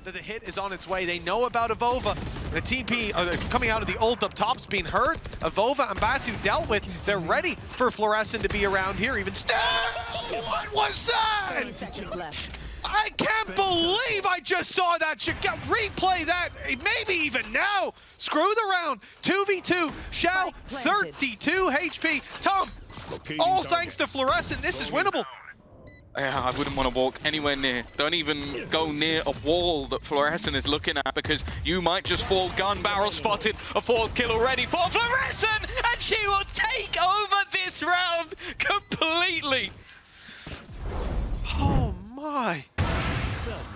that the hit is on its way. They know about Avova. The TP coming out of the ult up top's being heard. Avova and Batu dealt with. They're ready for Florescent to be around here. Even still, what was that? 10 seconds left. I can't believe I just saw that. You got replay that, maybe even now. Screw the round. 2v2. Shao, 32 HP. Tom, all thanks to Florescent. This is winnable. Yeah, I wouldn't want to walk anywhere near. Don't even go near a wall that Florescent is looking at, because you might just fall. Gun barrel spotted. A fourth kill already for Florescent, and she will take over this round completely. Oh my.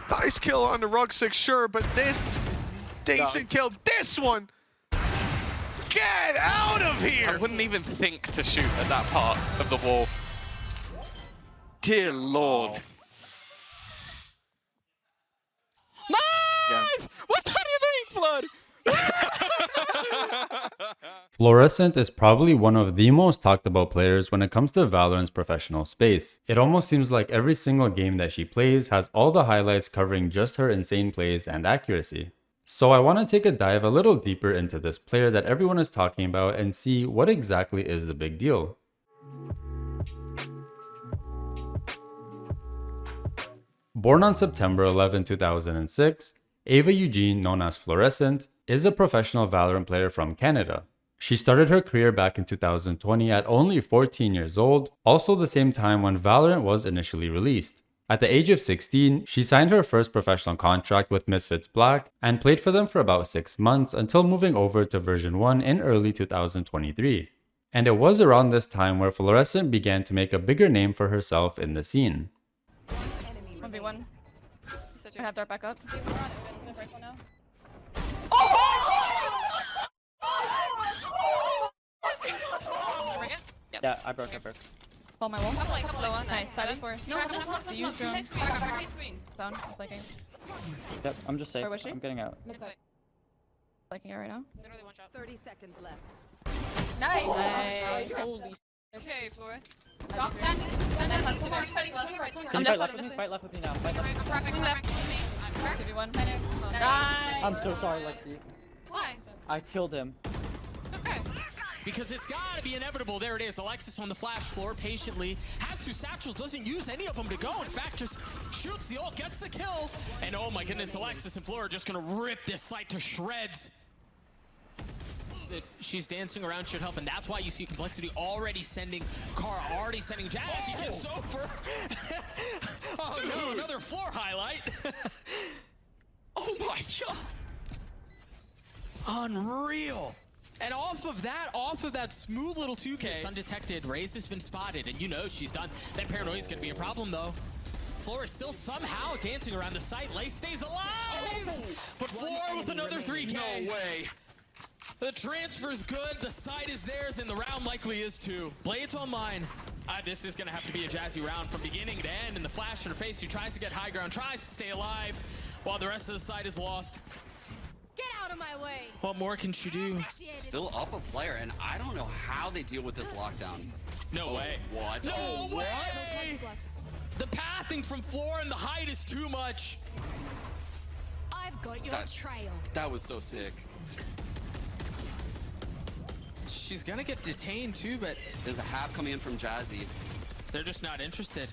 Nice kill on the rug 6, sure, but this decent kill. This one. Get out of here. I wouldn't even think to shoot at that part of the wall. Dear Lord. Nice! What do you think, Flood? Florescent is probably one of the most talked about players when it comes to Valorant's professional space. It almost seems like every single game that she plays has all the highlights covering just her insane plays and accuracy. So I want to take a dive a little deeper into this player that everyone is talking about and see what exactly is the big deal. Born on September 11, 2006, Ava Eugene, known as Florescent, is a professional Valorant player from Canada. She started her career back in 2020 at only 14 years old, also the same time when Valorant was initially released. At the age of 16, she signed her first professional contract with Misfits Black and played for them for about 6 months until moving over to version 1 in early 2023. And it was around this time where Florescent began to make a bigger name for herself in the scene. 1v1. I have dart back up. Yeah, I broke. Follow my wall. Lower. Nice, 5v4. No, The use drone. Sound, flanking. Yep, I'm just safe. Where was she? I'm getting out. Flanking it right now. Literally one shot. 30 seconds left. Nice. Holy. Okay, Flora. Drop. Then Nice. fighting left. Right. Can you fight left with me? Fight left with me now. Fight left. I'm wrapping left. I'm cracked. 2v1. Nice. I'm so sorry, Lexi. Why? I killed him. It's okay. Because it's gotta be inevitable. There it is. Alexis on the flash floor patiently. Has 2 satchels, doesn't use any of them to go. In fact, just shoots the ult, gets the kill. And oh my goodness, Alexis and Flora are just gonna rip this site to shreds. That she's dancing around should help, and that's why you see Complexity already sending Kara, already sending Jazz. He gets over. Oh no, another floor highlight. Oh my god. Unreal. And off of that smooth little 2K. It's undetected. Raze has been spotted, and you know she's done. That paranoia is going to be a problem, though. Flora is still somehow dancing around the site. Lace stays alive! But Flora with another 3K. No way. The transfer's good, the side is theirs, and the round likely is too. Blades online. This is going to have to be a jazzy round from beginning to end. And the flash in her face, who tries to get high ground, tries to stay alive, while the rest of the side is lost. Get out of my way. What more can she do? Still up a player, and I don't know how they deal with this lockdown. No way. What? No way! The pathing from Flora and the height is too much. I've got your trail. That was so sick. She's gonna get detained too, but There's a half coming in from Jazzy. they're just not interested.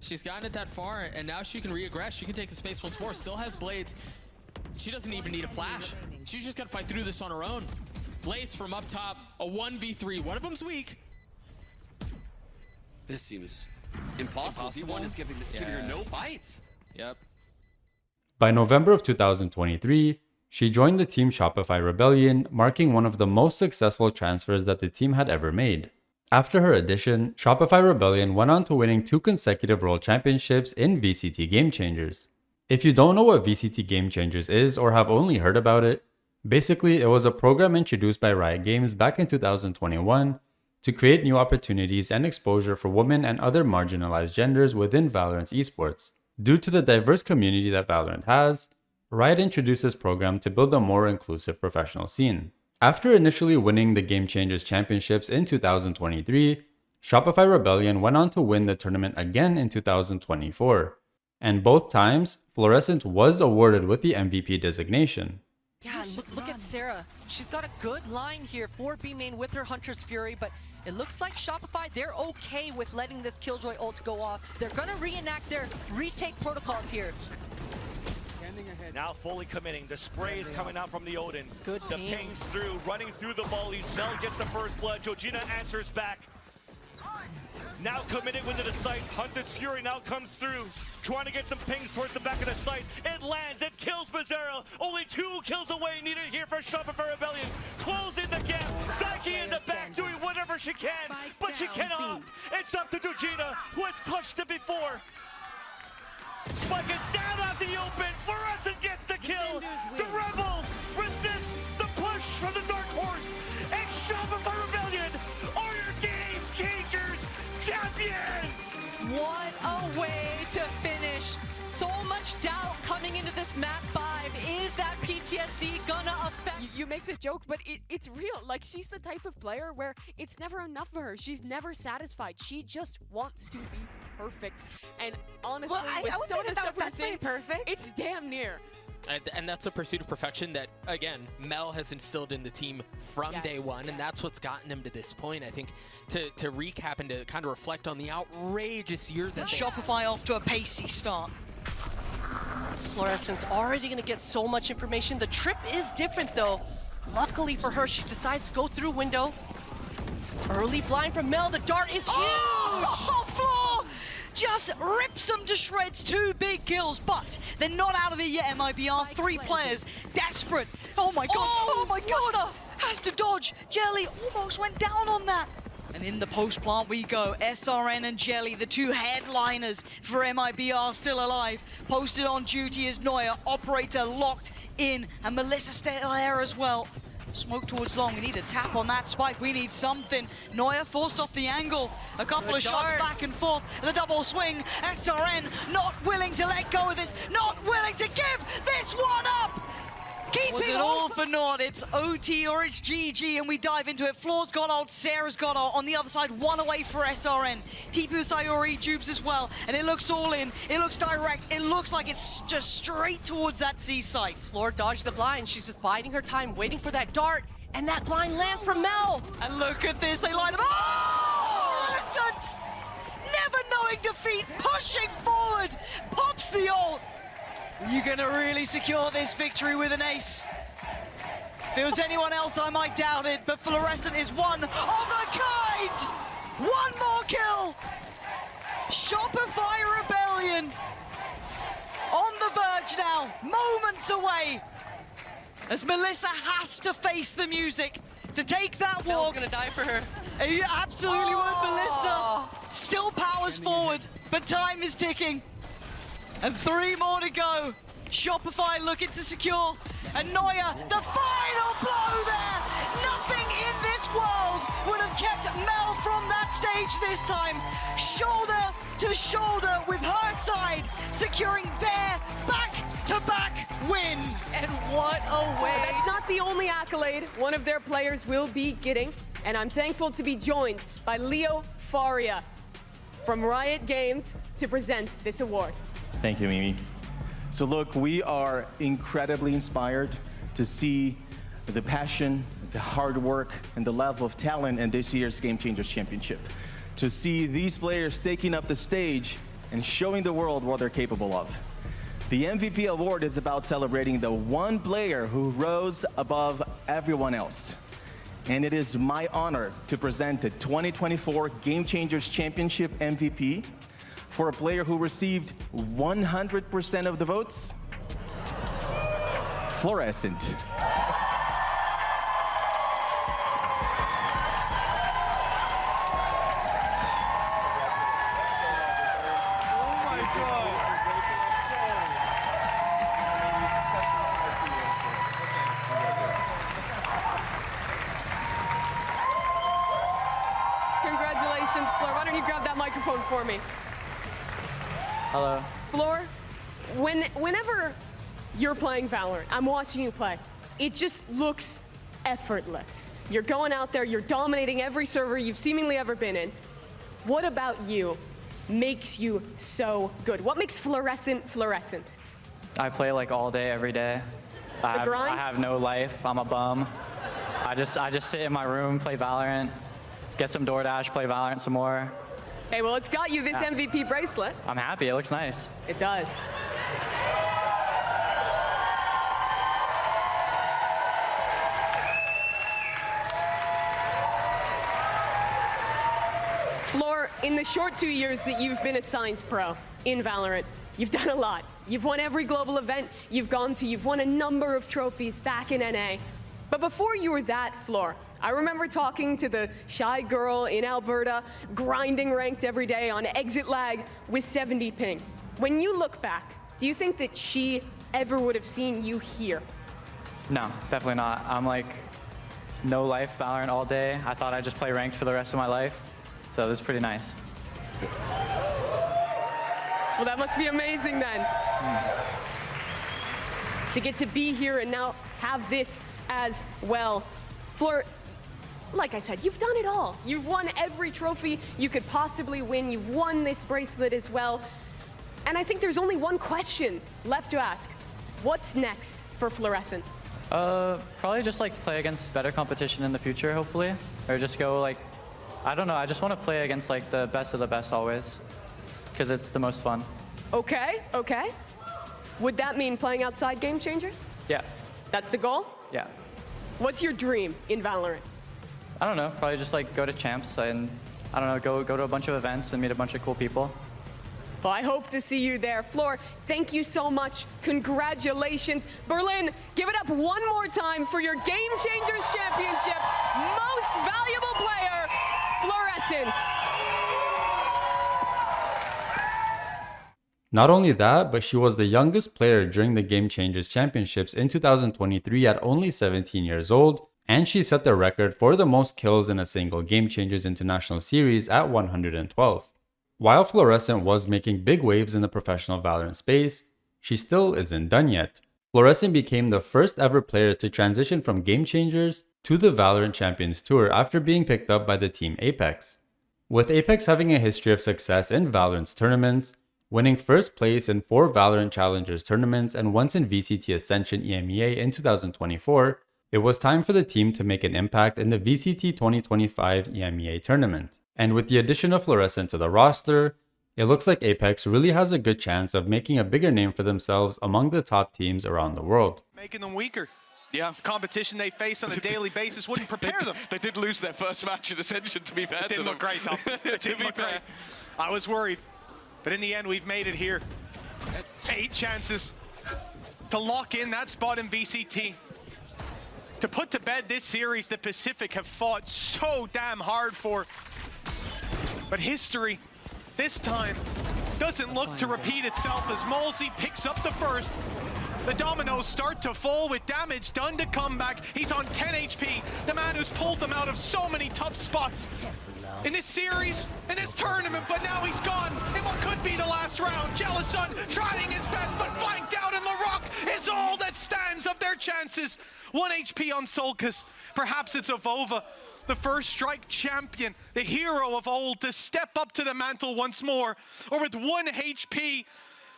She's gotten it that far, and now she can reaggress. She can take the space once more. Still has blades. She doesn't even need a flash. She's just gotta fight through this on her own. Lace from up top, a 1v3. One of them's weak. This seems impossible. D1 is giving her no bites. Yep. By November of 2023, she joined the team Shopify Rebellion, marking one of the most successful transfers that the team had ever made. After her addition, Shopify Rebellion went on to winning 2 consecutive World Championships in VCT Game Changers. If you don't know what VCT Game Changers is or have only heard about it, basically it was a program introduced by Riot Games back in 2021 to create new opportunities and exposure for women and other marginalized genders within Valorant's esports. Due to the diverse community that Valorant has, Riot introduced this program to build a more inclusive professional scene. After initially winning the Game Changers Championships in 2023, Shopify Rebellion went on to win the tournament again in 2024. And both times, Florescent was awarded with the MVP designation. Yeah, look at Sarah. She's got a good line here for B main with her Hunter's Fury, but it looks like Shopify, they're okay with letting this Killjoy ult go off. They're gonna reenact their retake protocols here. Now fully committing. The spray is coming out from the Odin. Good the teams. pings through, running through the volleys. Mel gets the first blood. Georgina answers back. Now committed within the site. Hunter's Fury now comes through. Trying to get some pings towards the back of the site. It lands. It kills Bizarro. Only 2 kills away needed here for Shopify Rebellion. Closing the gap. Psyche in the back doing whatever she can. But she cannot. It's up to Georgina, who has clutched it before. Spike is down out the open. Florescent gets the kill. The Rebels resist the push from the Dark Horse. And Shopify Rebellion are your game changers, champions. What a way to finish. So much doubt coming into this map 5. Is that PTSD gonna affect? You make the joke, but it's real. Like, she's the type of player where it's never enough for her. She's never satisfied. She just wants to be perfect. And honestly, with some of the stuff we're seeing, perfect. it's damn near. And that's a pursuit of perfection that, again, Mel has instilled in the team from day one, and that's what's gotten him to this point. I think to recap and to kind of reflect on the outrageous year that Shopify off to a pacey start. Florescent's already gonna get so much information. The trip is different though. Luckily for her, she decides to go through window. Early blind from Mel. The dart is huge. Oh, Floor just rips them to shreds. 2 big kills, but they're not out of it yet, MIBR. 3 players, desperate. Oh my god, oh my god. Has to dodge. Jelly almost went down on that. And in the post plant we go. SRN and Jelly, the 2 headliners for MIBR, still alive. Posted on duty is Neuer, operator locked in, and Melissa still there as well. Smoke towards long. We need a tap on that spike. We need something. Neuer forced off the angle. A couple of shots back and forth. The double swing. SRN not willing to let go of this. Not willing to give this one up. Was it all for naught? It's OT or it's GG, and we dive into it. Floor's got ult, Sarah's got ult. On the other side, 1 away for SRN. TP with Sayori, Jubes as well, and it looks all in. It looks direct. It looks like it's just straight towards that C site. Floor dodged the blind. She's just biding her time, waiting for that dart, and that blind lands from Mel. And look at this, they line up. Oh! Florescent! Never knowing defeat, pushing forward, pops the ult. You're gonna really secure this victory with an ace. If it was anyone else, I might doubt it, but Florescent is one of a kind! 1 more kill! Shopify Rebellion on the verge now, moments away, as Melissa has to face the music to take that walk. Gonna die for her. You absolutely won't, Melissa. Still powers forward, but time is ticking. And 3 more to go. Shopify looking to secure. And Neuer, the final blow there. Nothing in this world would have kept Mel from that stage this time. Shoulder to shoulder with her side, securing their back-to-back win. And what a way. That's not the only accolade one of their players will be getting, and I'm thankful to be joined by Leo Faria from Riot Games to present this award. Thank you, Mimi. So look, we are incredibly inspired to see the passion, the hard work, and the level of talent in this year's Game Changers Championship. To see these players taking up the stage and showing the world what they're capable of. The MVP award is about celebrating the one player who rose above everyone else. And it is my honor to present the 2024 Game Changers Championship MVP for a player who received 100% of the votes, Florescent. Congratulations, Floor. Why don't you grab that microphone for me? Hello. Floor, whenever you're playing Valorant, I'm watching you play, it just looks effortless. You're going out there, you're dominating every server you've seemingly ever been in. What about you makes you so good? What makes Florescent Florescent? I play like all day, every day. I have no life. I'm a bum. I just sit in my room, play Valorant, get some DoorDash, play Valorant some more. Hey, well, it's got you this MVP bracelet. I'm happy. It looks nice. It does. Floor, in the short 2 years that you've been a Science Pro in Valorant, you've done a lot. You've won every global event you've won a number of trophies back in NA. But before you were that, Floor, I remember talking to the shy girl in Alberta, grinding ranked every day on exit lag with 70 ping. When you look back, do you think that she ever would have seen you here? No, definitely not. I'm like, no life, Valorant all day. I thought I'd just play ranked for the rest of my life. So this is pretty nice. Well, that must be amazing then. To get to be here and now have this as well. Floor, like I said, you've done it all. You've won every trophy you could possibly win. You've won this bracelet as well. And I think there's only one question left to ask. What's next for Florescent? Probably just like play against better competition in the future, hopefully. Or just go like, I don't know, I just want to play against like the best of the best always. Because it's the most fun. Okay, okay. Would that mean playing outside Game Changers? Yeah. That's the goal? Yeah. What's your dream in Valorant? I don't know, probably just like go to champs and, I don't know, go to a bunch of events and meet a bunch of cool people. Well, I hope to see you there. Floor, thank you so much. Congratulations. Berlin, give it up one more time for your Game Changers Championship. Most valuable player, Florescent. Not only that, but she was the youngest player during the Game Changers Championships in 2023 at only 17 years old, and she set the record for the most kills in a single Game Changers International Series at 112. While Florescent was making big waves in the professional Valorant space, she still isn't done yet. Florescent became the first ever player to transition from Game Changers to the Valorant Champions Tour after being picked up by the team Apeks. With Apeks having a history of success in Valorant's tournaments, winning first place in 4 Valorant Challengers tournaments and once in VCT Ascension EMEA in 2024, it was time for the team to make an impact in the VCT 2025 EMEA tournament. And with the addition of Florescent to the roster, it looks like Apeks really has a good chance of making a bigger name for themselves among the top teams around the world. Making them weaker. Yeah. Competition they face on a daily basis wouldn't prepare them. They did lose their first match in Ascension, to be fair. It didn't look great, Tom. It didn't look great. I was worried. But in the end, we've made it here. 8 chances to lock in that spot in VCT. To put to bed this series that Pacific have fought so damn hard for. But history, this time, doesn't look to repeat itself as Malsey picks up the first. The dominoes start to fall with damage done to comeback. He's on 10 HP, the man who's pulled them out of so many tough spots in this series, in this tournament, but now he's gone in what could be the last round. Jellicent trying his best, but flanked out, and LaRock is all that stands of their chances. 1 HP on Solkas. Perhaps it's Avova, the first strike champion, the hero of old, to step up to the mantle once more. Or with 1 HP,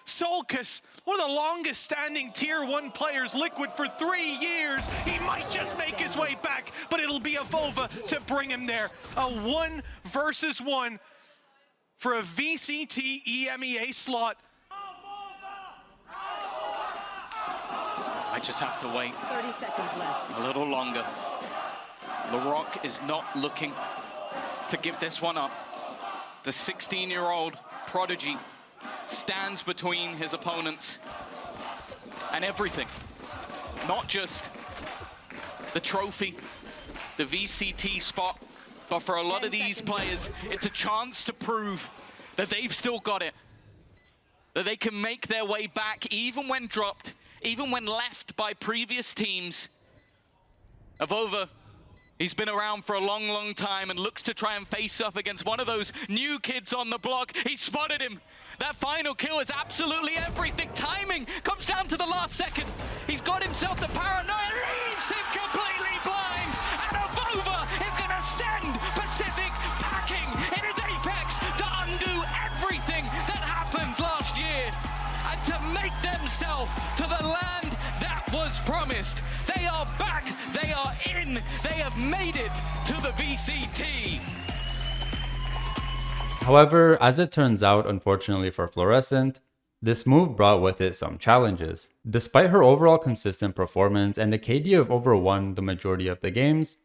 Solkas, one of the longest standing tier 1 players, Liquid for 3 years. He might just make his way back, but it'll be Avova to bring him there. A 1 versus 1 for a VCT EMEA slot. I just have to wait 30 seconds left. a little longer. LaRock is not looking to give this one up. The 16-year-old prodigy stands between his opponents and everything. Not just the trophy, the VCT spot, but for a lot of these players, it's a chance to prove that they've still got it. That they can make their way back even when dropped, even when left by previous teams. Avova, he's been around for a long, long time and looks to try and face off against one of those new kids on the block. He spotted him. That final kill is absolutely everything. Timing comes down to the last second. He's got himself the paranoia, leaves him completely blind. And Avova is going to send Pacific packing. It is Apeks to undo everything. promised. They are back, they are in, they have made it to the VCT. However, as it turns out, unfortunately for Florescent, this move brought with it some challenges. Despite her overall consistent performance and a KD of over 1 the majority of the games,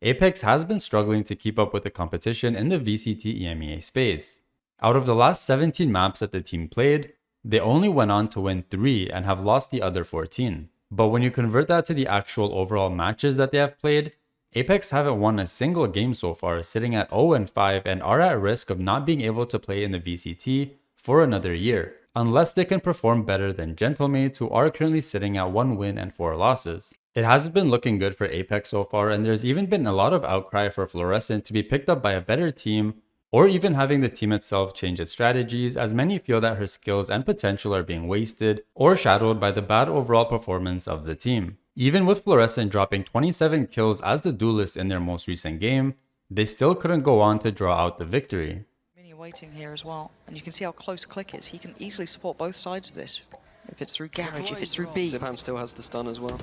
Apeks has been struggling to keep up with the competition in the VCT EMEA space. Out of the last 17 maps that the team played, they only went on to win 3 and have lost the other 14. But when you convert that to the actual overall matches that they have played, Apeks haven't won a single game so far, sitting at 0-5 and are at risk of not being able to play in the VCT for another year, unless they can perform better than Gentlemates, who are currently sitting at 1 win and 4 losses. It hasn't been looking good for Apeks so far, and there's even been a lot of outcry for Florescent to be picked up by a better team, or even having the team itself change its strategies, as many feel that her skills and potential are being wasted or shadowed by the bad overall performance of the team. Even with Florescent dropping 27 kills as the duelist in their most recent game, they still couldn't go on to draw out the victory. Mini waiting here as well, and you can see how close Click is. He can easily support both sides of this. If it's through Garage, if it's through B. Zipan still has the stun as well.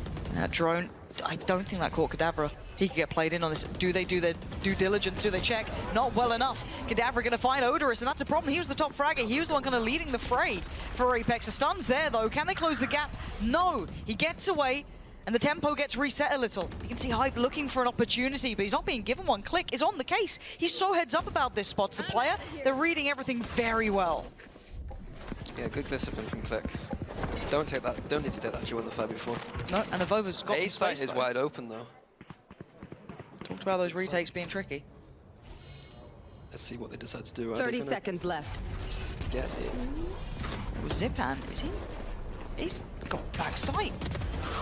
Drone, I don't think that caught Kadabra. He could get played in on this. Do they do their due diligence? Do they check? Not well enough. Kadabra going to find Odorous, and that's a problem. He was the top fragger. He was the one kind of leading the fray for Apeks. The stun's there, though. Can they close the gap? No. He gets away, and the tempo gets reset a little. You can see Hype looking for an opportunity, but he's not being given one. Click is on the case. He's so heads up about this spot. As a player, they're reading everything very well. Yeah, good discipline from Click. Don't take that. Don't need to take that duel in the fight before. No, and Avova's got A site is wide open though. Talked about those retakes being tricky. Let's see what they decide to do. 30 seconds left. Get it. With Zipan, is he? He's got backside.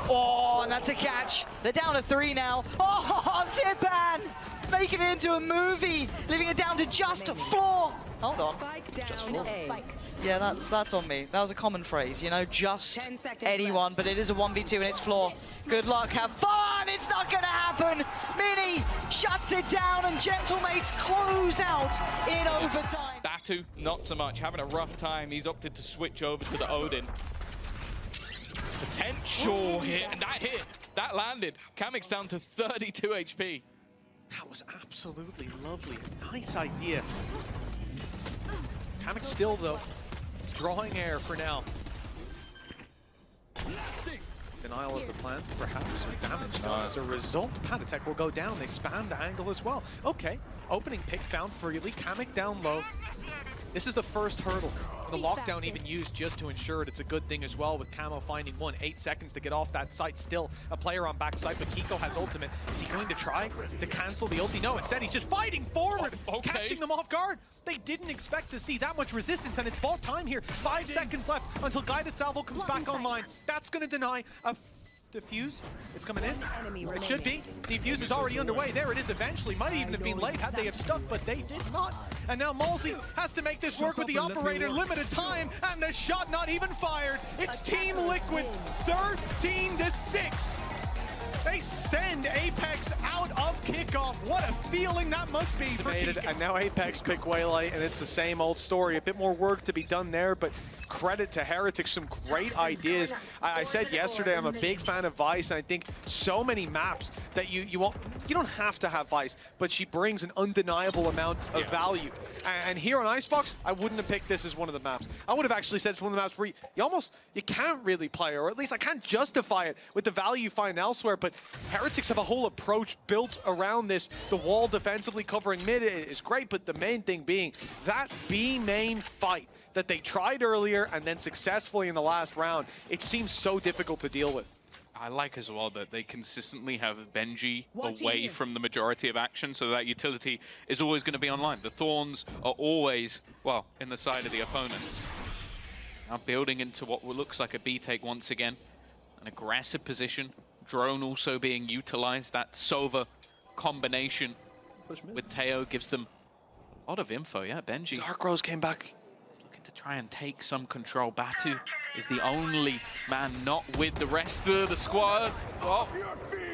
Oh, and that's a catch. They're down to 3 now. Oh, Zipan! Making it into a movie, leaving it down to just floor. Hold on. Just floor. Yeah, that's on me. That was a common phrase, you know, just anyone, but it is a 1v2 and it's floor. Good luck, have fun! It's not gonna happen! Mini shuts it down and Gentlemates close out in overtime. Batu, not so much, having a rough time. He's opted to switch over to the Odin. Potential hit, and that landed. Kamek's down to 32 HP. That was absolutely lovely. Nice idea. Kamek still, though, drawing air for now. Denial of the plans, perhaps some damage done. As a result, Panatek will go down. They span the angle as well. Okay, opening pick found freely. Kamek down low. This is the first hurdle. The lockdown even used just to ensure it. It's a good thing as well with Camo finding 8 seconds to get off that site. Still a player on backside, but Kiko has ultimate. Is he going to try to cancel the ulti? No, instead he's just fighting forward, catching them off guard. They didn't expect to see that much resistance, and it's bought time here. 5 seconds left until Guided Salvo comes back online. That's going to deny a defuse. It's coming in. It should be. Defuse is already underway. There it is eventually. Might even have been late had they have stuck, but they did not. And now Malsey has to make this work with the operator. Limited time, and the shot not even fired. It's Team Liquid, 13-6. They send Apeks out of kickoff. What a feeling that must be for Kiko. And now Apeks pick Waylite, and it's the same old story. A bit more work to be done there, but credit to Heretics, some great ideas. I said yesterday I'm a big fan of Vice, and I think so many maps that you don't have to have Vice, but she brings an undeniable amount of value. And here on Icebox, I wouldn't have picked this as one of the maps. I would have actually said it's one of the maps where you can't really play, or at least I can't justify it with the value you find elsewhere. But Heretics have a whole approach built around this. The wall defensively covering mid is great, but the main thing being that B main fight that they tried earlier and then successfully in the last round, it seems so difficult to deal with. I like as well that they consistently have Benji away from the majority of action, so that utility is always going to be online. The Thorns are always, well, in the side of the opponents. Now building into what looks like a B take once again. An aggressive position. Drone also being utilized. That Sova combination with Teo gives them a lot of info. Yeah, Benji. Dark Rose came back. To try and take some control. Batu is the only man not with the rest of the squad. Well,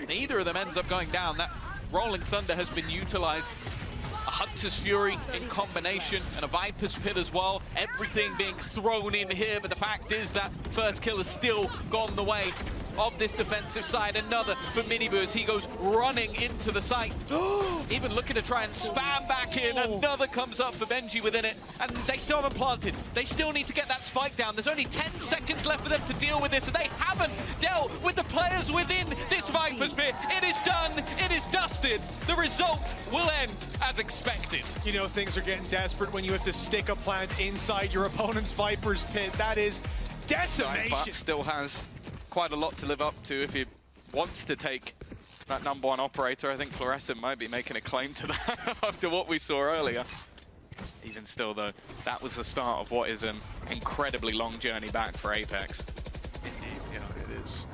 neither of them ends up going down. That Rolling Thunder has been utilized. A Hunter's Fury in combination and a Viper's Pit as well. Everything being thrown in here, but the fact is that first kill has still gone the way of this defensive side. Another for Minibu as he goes running into the site. Even looking to try and spam back in. Another comes up for Benji within it. And they still haven't planted. They still need to get that spike down. There's only 10 seconds left for them to deal with this. And they haven't dealt with the players within this Viper's pit. It is done. It is dusted. The result will end as expected. You know, things are getting desperate when you have to stick a plant inside your opponent's Viper's pit. That is decimation. But still has quite a lot to live up to if he wants to take that #1 operator. I think Florescent might be making a claim to that after what we saw earlier. Even still, though, that was the start of what is an incredibly long journey back for Apeks. Indeed, yeah, it is.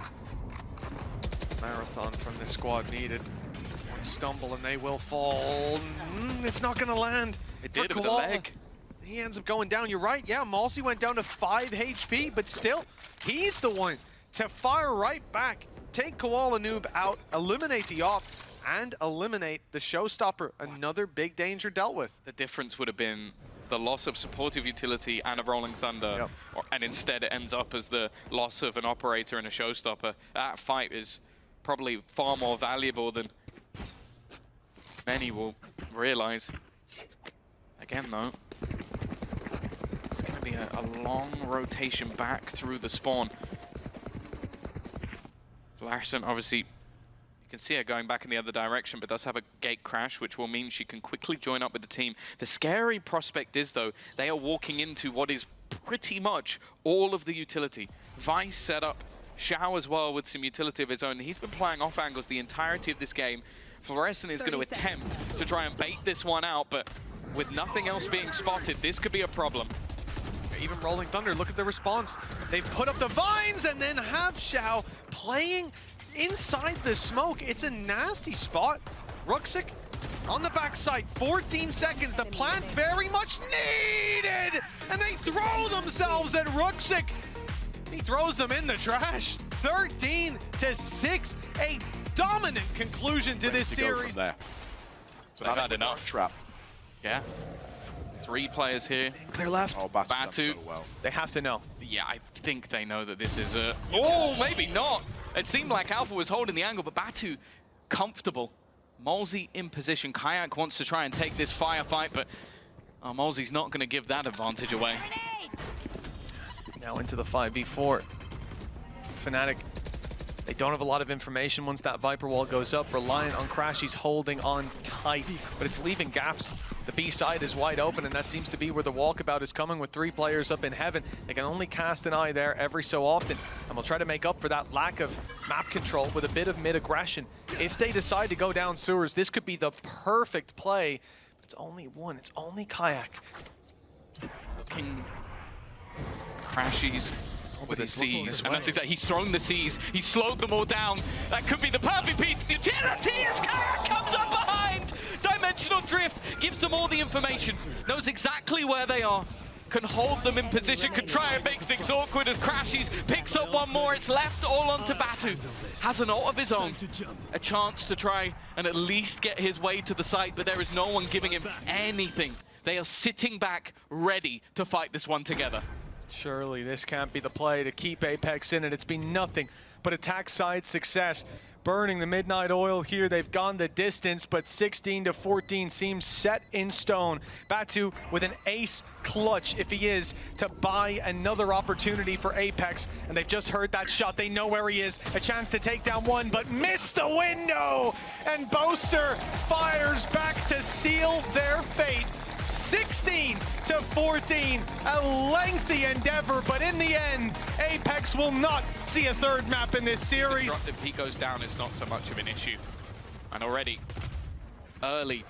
Marathon from this squad needed. One stumble and they will fall. It's not going to land. It did, it was a leg. He ends up going down. You're right, yeah, Malsey went down to 5 HP, but still, he's the one to fire right back, take Koala Noob out, eliminate the off, and eliminate the showstopper. Another big danger dealt with. The difference would have been the loss of supportive utility and a Rolling Thunder, and instead it ends up as the loss of an operator and a showstopper. That fight is probably far more valuable than many will realize. Again, though, it's going to be a long rotation back through the spawn. Florescent, obviously, you can see her going back in the other direction, but does have a gate crash, which will mean she can quickly join up with the team. The scary prospect is, though, they are walking into what is pretty much all of the utility. Vice set up, Xiao as well with some utility of his own. He's been playing off angles the entirety of this game. Florescent is going to attempt to try and bait this one out, but with nothing else being spotted, this could be a problem. Even Rolling Thunder, look at the response. They've put up the vines and then have Xiao playing inside the smoke. It's a nasty spot. Ruxic on the backside, 14 seconds. The plant very much needed, and they throw themselves at Ruxic. He throws them in the trash. 13-6, a dominant conclusion to this series. But they've had enough. Trap. Yeah. 3 players here. Clear left. Oh, Batu. So well. They have to know. Yeah, I think they know that this is a... Oh, maybe not. It seemed like Alpha was holding the angle, but Batu comfortable. Malsey in position. Kayak wants to try and take this firefight, but Malsey's not going to give that advantage away. Now into the 5v4. Fnatic, they don't have a lot of information once that Viper wall goes up. Reliant on Crash, he's holding on tight, but it's leaving gaps. The B side is wide open, and that seems to be where the walkabout is coming with 3 players up in heaven. They can only cast an eye there every so often, and we'll try to make up for that lack of map control with a bit of mid-aggression. If they decide to go down sewers, this could be the perfect play, but it's only one. It's only Kayak. Looking Crashies with the C's, and that's exactly, he's thrown the C's, he's slowed them all down. That could be the perfect piece. Utility as Kayak comes up behind! Dimensional Drift gives them all the information, knows exactly where they are, can hold them in position, can try and make things awkward as Crashies picks up one more. It's left all onto Batu. Has an ult of his own, a chance to try and at least get his way to the site, but there is no one giving him anything. They are sitting back, ready to fight this one together. Surely this can't be the play to keep Apeks in it. It's been nothing but attack side success. Burning the midnight oil here. They've gone the distance, but 16-14 seems set in stone. Batu with an ace clutch, if he is, to buy another opportunity for Apeks. And they've just heard that shot. They know where he is. A chance to take down one, but missed the window. And Boaster fires back to seal their fate. 16-14, a lengthy endeavor, but in the end, Apeks will not see a third map in this series. If he goes down, it's not so much of an issue. And already, early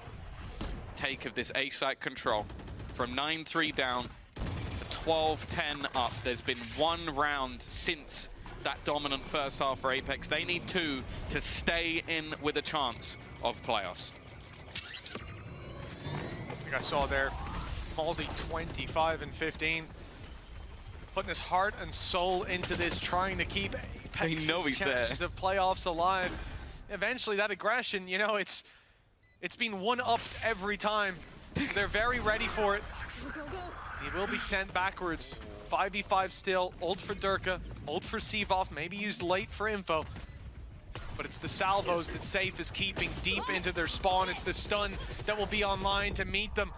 take of this A-site control. From 9-3 down to 12-10 up. There's been 1 round since that dominant first half for Apeks. They need 2 to stay in with a chance of playoffs. I saw there, Malsey 25-15, putting his heart and soul into this, trying to keep Apeks' chances of playoffs alive. Eventually, that aggression, you know, it's been one-upped every time. They're very ready for it. He will be sent backwards. 5v5 still, ult for Durka, ult for Seavoff, maybe used late for info. But it's the salvos that Safe is keeping deep into their spawn. It's the stun that will be online to meet them.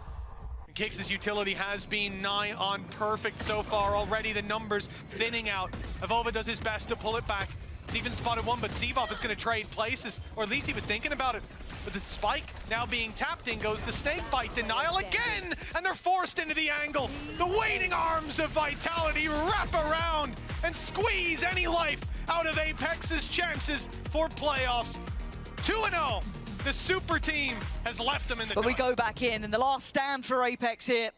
Kicks' utility has been nigh on perfect so far already. The numbers thinning out. Avova does his best to pull it back. He's even spotted one, but Seavoff is going to trade places, or at least he was thinking about it. But the spike now being tapped in goes the snake bite denial again, and they're forced into the angle. The waiting arms of Vitality wrap around and squeeze any life out of Apex's chances for playoffs. 2-0. The super team has left them in the But dust. we go back in, and the last stand for Apeks here.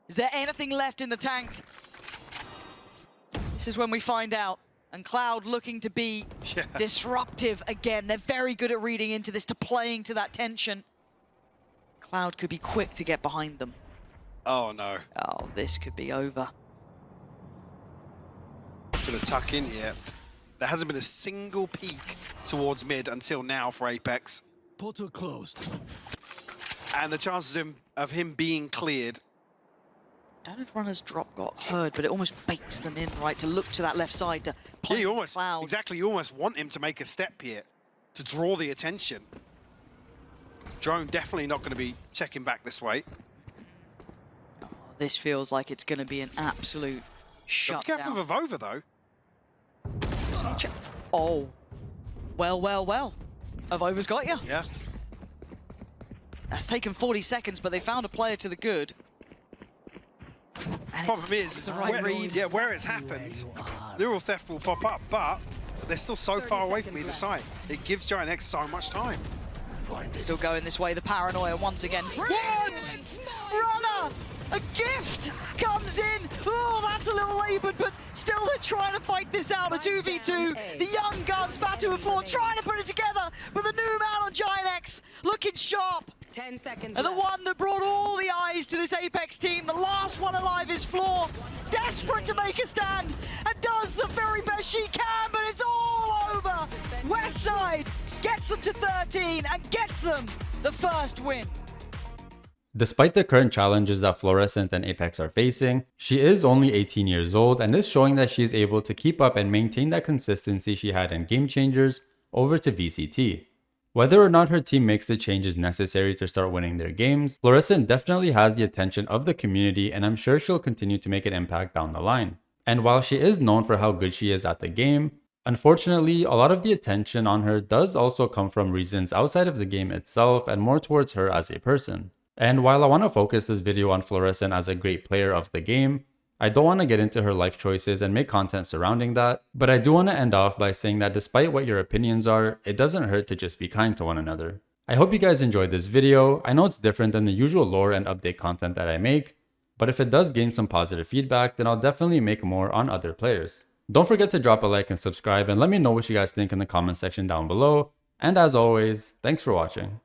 Is there anything left in the tank? This is when we find out. And Cloud looking to be disruptive again. They're very good at reading into this, to playing to that tension. Cloud could be quick to get behind them. Oh no. Oh, this could be over. Gonna tuck in here. There hasn't been a single peek towards mid until now for Apeks. Portal closed. And the chances of him being cleared. I don't know if runner's drop got heard, but it almost baits them in, right, to look to that left side to play You almost, Cloud. exactly, you almost want him to make a step here to draw the attention. Drone definitely not going to be checking back this way. Oh, this feels like it's going to be an absolute shutdown. Be careful with Avova though. Oh, well. Avova's got you. Yeah. That's taken 40 seconds, but they found a player to the good. And Problem is, the right where, read. where it's happened, neural theft will pop up, but they're still so far away from either side. It gives Giant X so much time. Still going this way, the paranoia once again. What? Runner! A gift comes in! Oh, that's a little labored, but still they're trying to fight this out. A 2v2. The young guns battle with floor, trying to put it together, but the new man on Giant X looking sharp. 10 seconds And the one that brought all the eyes to this Apeks team, the last one alive is Floor, desperate to make a stand, and does the very best she can, but it's all over. Westside gets them to 13 and gets them the first win. Despite the current challenges that Florescent and Apeks are facing, she is only 18 years old and is showing that she is able to keep up and maintain that consistency she had in Game Changers over to VCT. Whether or not her team makes the changes necessary to start winning their games, Florescent definitely has the attention of the community, and I'm sure she'll continue to make an impact down the line. And while she is known for how good she is at the game, unfortunately, a lot of the attention on her does also come from reasons outside of the game itself and more towards her as a person. And while I want to focus this video on Florescent as a great player of the game, I don't want to get into her life choices and make content surrounding that, but I do want to end off by saying that despite what your opinions are, it doesn't hurt to just be kind to one another. I hope you guys enjoyed this video. I know it's different than the usual lore and update content that I make, but if it does gain some positive feedback, then I'll definitely make more on other players. Don't forget to drop a like and subscribe, and let me know what you guys think in the comment section down below. And as always, thanks for watching.